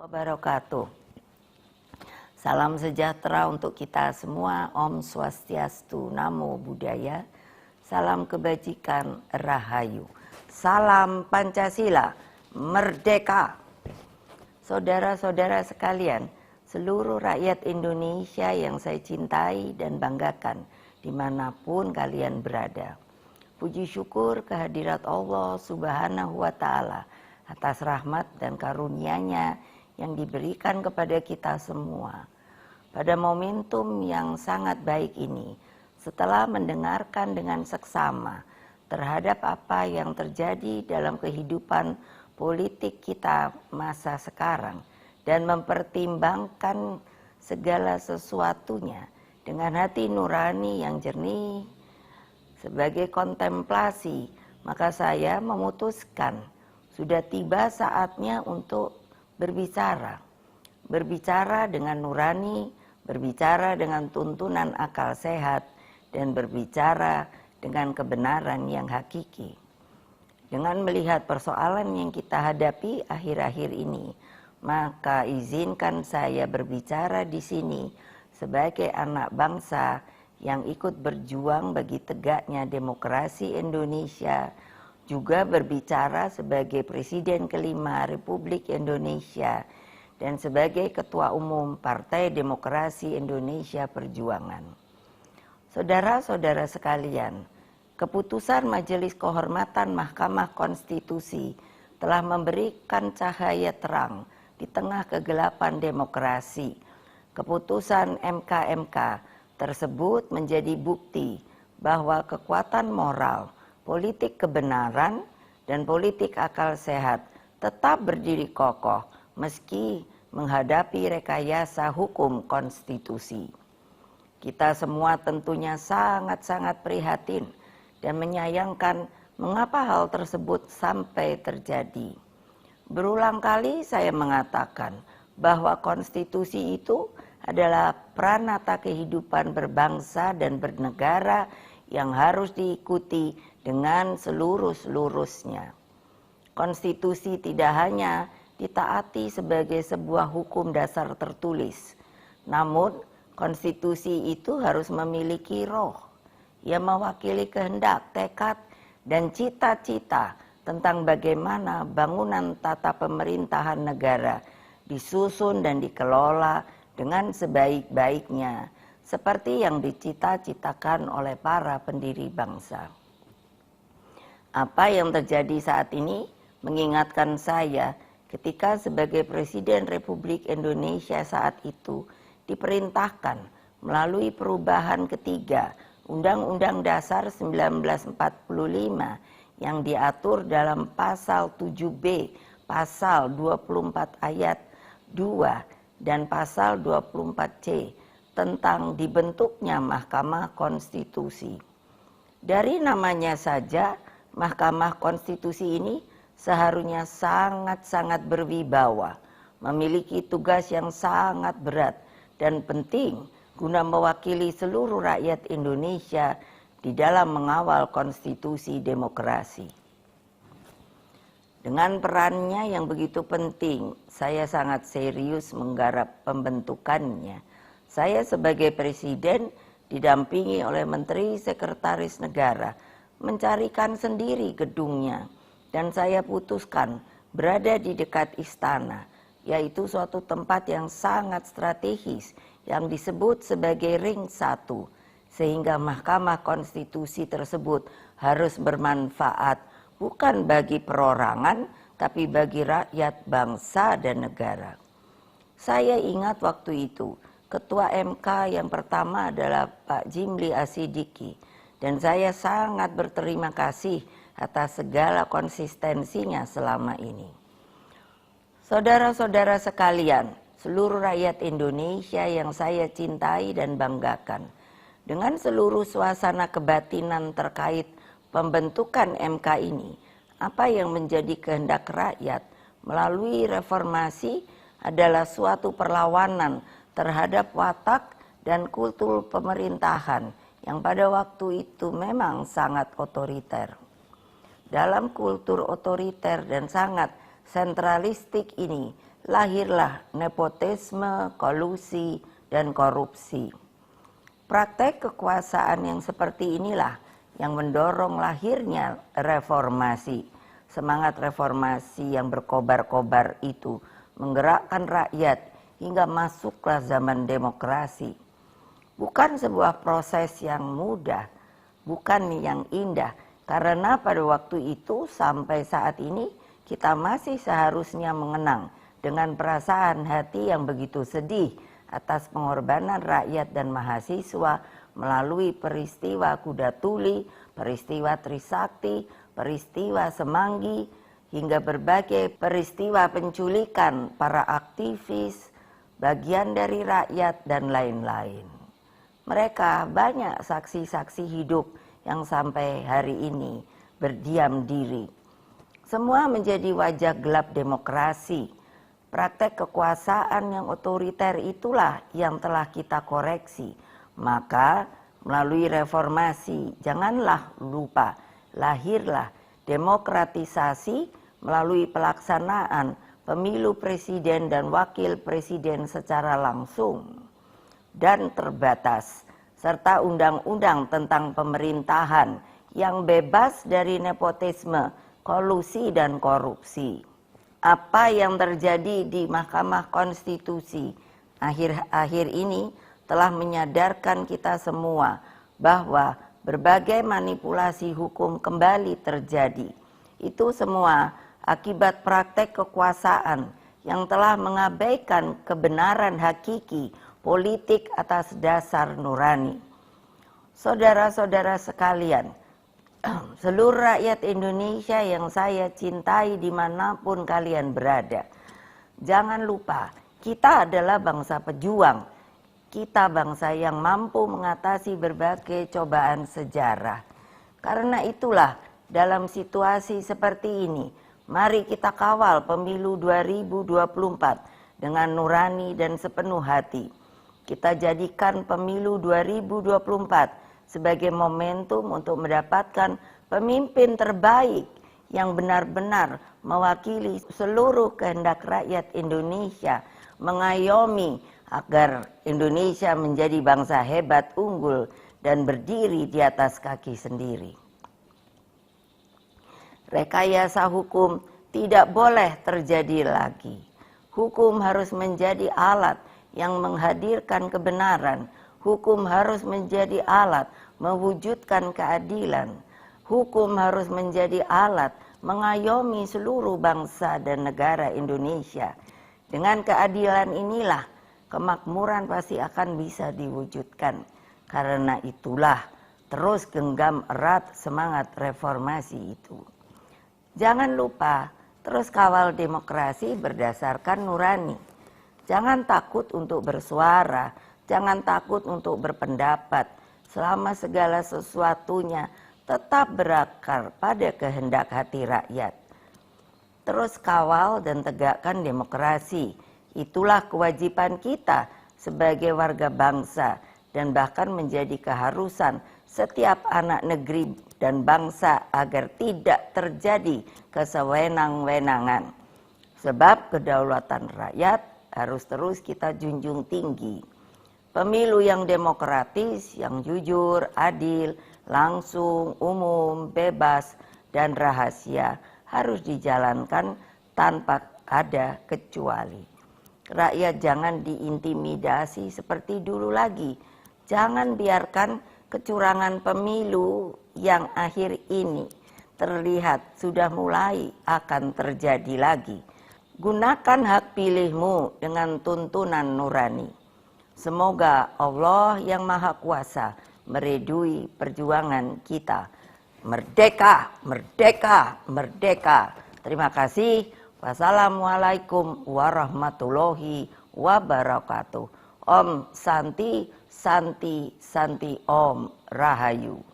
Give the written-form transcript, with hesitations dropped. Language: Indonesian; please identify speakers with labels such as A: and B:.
A: Wabarakatuh. Salam sejahtera untuk kita semua. Om Swastiastu, Namo Buddhaya. Salam kebajikan, Rahayu. Salam Pancasila, Merdeka. Saudara-saudara sekalian, seluruh rakyat Indonesia yang saya cintai dan banggakan dimanapun kalian berada. Puji syukur kehadirat Allah Subhanahu wa Ta'ala atas rahmat dan karunia-Nya yang diberikan kepada kita semua. Pada momentum yang sangat baik ini, setelah mendengarkan dengan seksama terhadap apa yang terjadi dalam kehidupan politik kita masa sekarang dan mempertimbangkan segala sesuatunya dengan hati nurani yang jernih sebagai kontemplasi, maka saya memutuskan sudah tiba saatnya untuk berbicara dengan nurani, berbicara dengan tuntunan akal sehat, dan berbicara dengan kebenaran yang hakiki. Dengan melihat persoalan yang kita hadapi akhir-akhir ini, maka izinkan saya berbicara di sini sebagai anak bangsa yang ikut berjuang bagi tegaknya demokrasi Indonesia, juga berbicara sebagai Presiden kelima Republik Indonesia dan sebagai Ketua Umum Partai Demokrasi Indonesia Perjuangan. Saudara-saudara sekalian, keputusan Majelis Kehormatan Mahkamah Konstitusi telah memberikan cahaya terang di tengah kegelapan demokrasi. Keputusan MK tersebut menjadi bukti bahwa kekuatan moral, politik kebenaran, dan politik akal sehat tetap berdiri kokoh meski menghadapi rekayasa hukum konstitusi. Kita semua tentunya sangat-sangat prihatin dan menyayangkan mengapa hal tersebut sampai terjadi. Berulang kali saya mengatakan bahwa konstitusi itu adalah pranata kehidupan berbangsa dan bernegara yang harus diikuti dengan seluruh-seluruhnya. Konstitusi tidak hanya ditaati sebagai sebuah hukum dasar tertulis, namun konstitusi itu harus memiliki roh yang mewakili kehendak, tekad, dan cita-cita tentang bagaimana bangunan tata pemerintahan negara disusun dan dikelola dengan sebaik-baiknya, seperti yang dicita-citakan oleh para pendiri bangsa. Apa yang terjadi saat ini mengingatkan saya ketika sebagai Presiden Republik Indonesia saat itu diperintahkan melalui perubahan ketiga Undang-Undang Dasar 1945 yang diatur dalam pasal 7B, pasal 24 ayat 2 dan pasal 24C tentang dibentuknya Mahkamah Konstitusi. Dari namanya saja, Mahkamah Konstitusi ini seharusnya sangat-sangat berwibawa, memiliki tugas yang sangat berat dan penting guna mewakili seluruh rakyat Indonesia di dalam mengawal konstitusi demokrasi. Dengan perannya yang begitu penting, saya sangat serius menggarap pembentukannya. Saya sebagai Presiden didampingi oleh Menteri Sekretaris Negara mencarikan sendiri gedungnya, dan saya putuskan berada di dekat istana, yaitu suatu tempat yang sangat strategis yang disebut sebagai Ring 1, sehingga Mahkamah Konstitusi tersebut harus bermanfaat bukan bagi perorangan, tapi bagi rakyat, bangsa, dan negara. Saya ingat waktu itu, Ketua MK yang pertama adalah Pak Jimli Asidiki, dan saya sangat berterima kasih atas segala konsistensinya selama ini. Saudara-saudara sekalian, seluruh rakyat Indonesia yang saya cintai dan banggakan, dengan seluruh suasana kebatinan terkait pembentukan MK ini, apa yang menjadi kehendak rakyat melalui reformasi adalah suatu perlawanan terhadap watak dan kultur pemerintahan yang pada waktu itu memang sangat otoriter. Dalam kultur otoriter dan sangat sentralistik ini, lahirlah nepotisme, kolusi, dan korupsi. Praktek kekuasaan yang seperti inilah yang mendorong lahirnya reformasi. Semangat reformasi yang berkobar-kobar itu menggerakkan rakyat hingga masuklah zaman demokrasi. Bukan sebuah proses yang mudah, bukan yang indah, karena pada waktu itu sampai saat ini kita masih seharusnya mengenang dengan perasaan hati yang begitu sedih atas pengorbanan rakyat dan mahasiswa melalui peristiwa Kuda Tuli, peristiwa Trisakti, peristiwa Semanggi, hingga berbagai peristiwa penculikan para aktivis, bagian dari rakyat, dan lain-lain. Mereka banyak saksi-saksi hidup yang sampai hari ini berdiam diri. Semua menjadi wajah gelap demokrasi. Praktek kekuasaan yang otoriter itulah yang telah kita koreksi. Maka melalui reformasi, janganlah lupa, lahirlah demokratisasi melalui pelaksanaan pemilu presiden dan wakil presiden secara langsung dan terbatas, serta undang-undang tentang pemerintahan yang bebas dari nepotisme, kolusi, dan korupsi. Apa yang terjadi di Mahkamah Konstitusi akhir-akhir ini telah menyadarkan kita semua bahwa berbagai manipulasi hukum kembali terjadi. Itu semua akibat praktek kekuasaan yang telah mengabaikan kebenaran hakiki politik atas dasar nurani. Saudara-saudara sekalian, seluruh rakyat Indonesia yang saya cintai dimanapun kalian berada, jangan lupa kita adalah bangsa pejuang. Kita bangsa yang mampu mengatasi berbagai cobaan sejarah. Karena itulah dalam situasi seperti ini, mari kita kawal pemilu 2024 dengan nurani dan sepenuh hati. Kita jadikan pemilu 2024 sebagai momentum untuk mendapatkan pemimpin terbaik yang benar-benar mewakili seluruh kehendak rakyat Indonesia, mengayomi agar Indonesia menjadi bangsa hebat, unggul, dan berdiri di atas kaki sendiri. Rekayasa hukum tidak boleh terjadi lagi. Hukum harus menjadi alat yang menghadirkan kebenaran. Hukum harus menjadi alat mewujudkan keadilan. Hukum harus menjadi alat mengayomi seluruh bangsa dan negara Indonesia. Dengan keadilan inilah kemakmuran pasti akan bisa diwujudkan. Karena itulah terus genggam erat semangat reformasi itu. Jangan lupa terus kawal demokrasi berdasarkan nurani. Jangan takut untuk bersuara, jangan takut untuk berpendapat, selama segala sesuatunya tetap berakar pada kehendak hati rakyat. Terus kawal dan tegakkan demokrasi. Itulah kewajiban kita sebagai warga bangsa dan bahkan menjadi keharusan setiap anak negeri dan bangsa agar tidak terjadi kesewenang-wenangan. Sebab kedaulatan rakyat harus terus kita junjung tinggi. Pemilu yang demokratis, yang jujur, adil, langsung, umum, bebas, dan rahasia harus dijalankan tanpa ada kecuali. Rakyat jangan diintimidasi seperti dulu lagi. Jangan biarkan kecurangan pemilu yang akhir ini terlihat sudah mulai akan terjadi lagi. Gunakan hak pilihmu dengan tuntunan nurani. Semoga Allah yang Maha Kuasa meridui perjuangan kita. Merdeka, merdeka, merdeka. Terima kasih. Wassalamualaikum warahmatullahi wabarakatuh. Om Santi, Santi, Santi Om Rahayu.